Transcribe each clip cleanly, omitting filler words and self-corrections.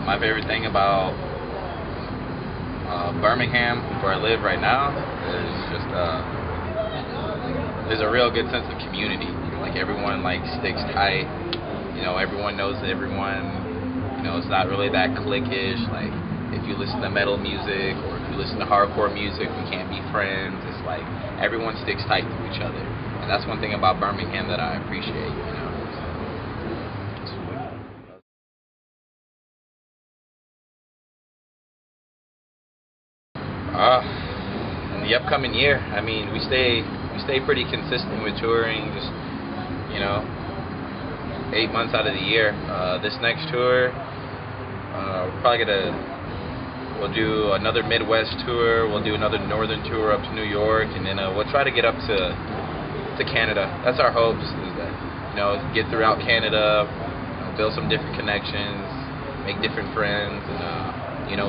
My favorite thing about Birmingham, where I live right now, is just there's a real good sense of community. Like everyone sticks tight. Everyone knows everyone. It's not really that cliquish. Like if you listen to metal music or if you listen to hardcore music, we can't be friends. It's like everyone sticks tight to each other, and that's one thing about Birmingham that I appreciate. In the upcoming year, I mean, we stay pretty consistent with touring. Just 8 months out of the year. This next tour, we'll do another Midwest tour. We'll do another Northern tour up to New York, and then we'll try to get up to Canada. That's our hopes. Is that get throughout Canada, build some different connections, make different friends, and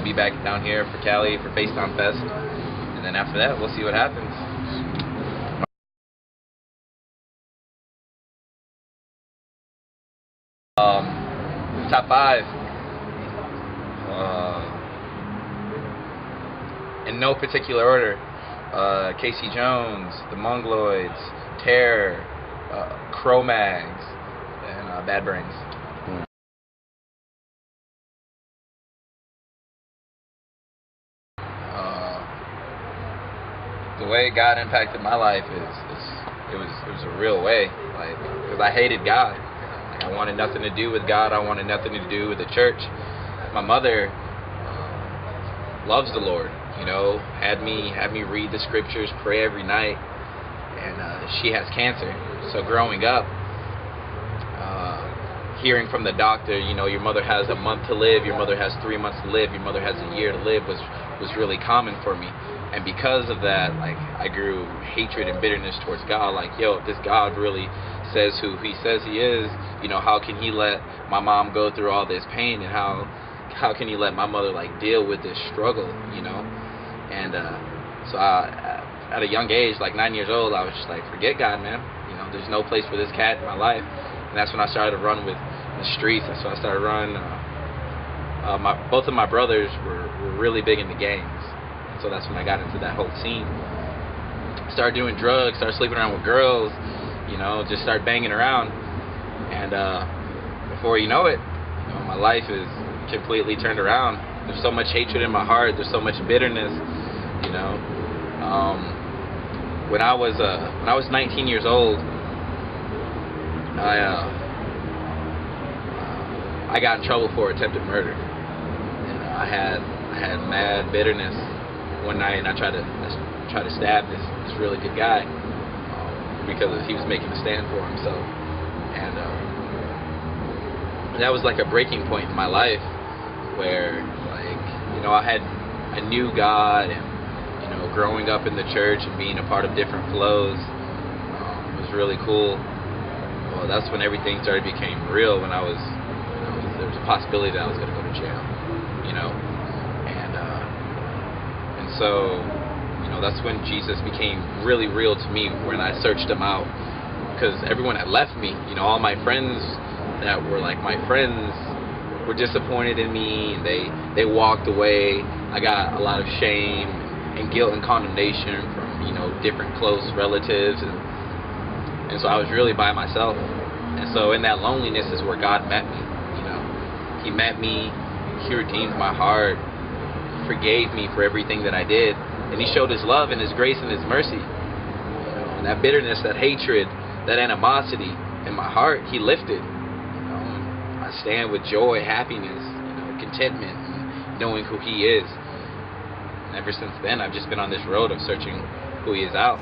be back down here for Cali for Facedown Fest, and then after that we'll see what happens. Top 5, in no particular order: Casey Jones, the Mongoloids, Terror, Cro-Mags, and Bad Brains. The way God impacted my life it was a real way, because I hated God. I wanted nothing to do with God. I wanted nothing to do with the church. My mother loves the Lord. Had me read the scriptures, pray every night, and she has cancer. So growing up, hearing from the doctor, your mother has a month to live, your mother has 3 months to live, your mother has a year to live, was really common for me. And because of that, I grew hatred and bitterness towards God. If this God really says who he says he is, how can he let my mom go through all this pain, and how can he let my mother deal with this struggle, And so at a young age, 9 years old, I was just forget God, man. There's no place for this cat in my life. And that's when I started to run with the streets. That's when I started to run. Both of my brothers were really big into gangs. So that's when I got into that whole scene. Started doing drugs, started sleeping around with girls, just started banging around. And before you know it, my life is completely turned around. There's so much hatred in my heart. There's so much bitterness. When I was 19 years old, I got in trouble for attempted murder. And I had mad bitterness one night, and I tried to stab this really good guy because he was making a stand for himself. And that was a breaking point in my life where I knew God, and growing up in the church and being a part of different flows was really cool. Well, that's when everything started became real. When there was a possibility that I was going to go to jail, and so that's when Jesus became really real to me, when I searched him out, because everyone had left me. All my friends that were my friends were disappointed in me, and they walked away. I got a lot of shame and guilt and condemnation from different close relatives, and so I was really by myself. And so in that loneliness is where God met me. He met me, he redeemed my heart, he forgave me for everything that I did, and he showed his love and his grace and his mercy. And that bitterness, that hatred, that animosity in my heart, he lifted. I stand with joy, happiness, contentment, and knowing who he is. And ever since then, I've just been on this road of searching who he is out.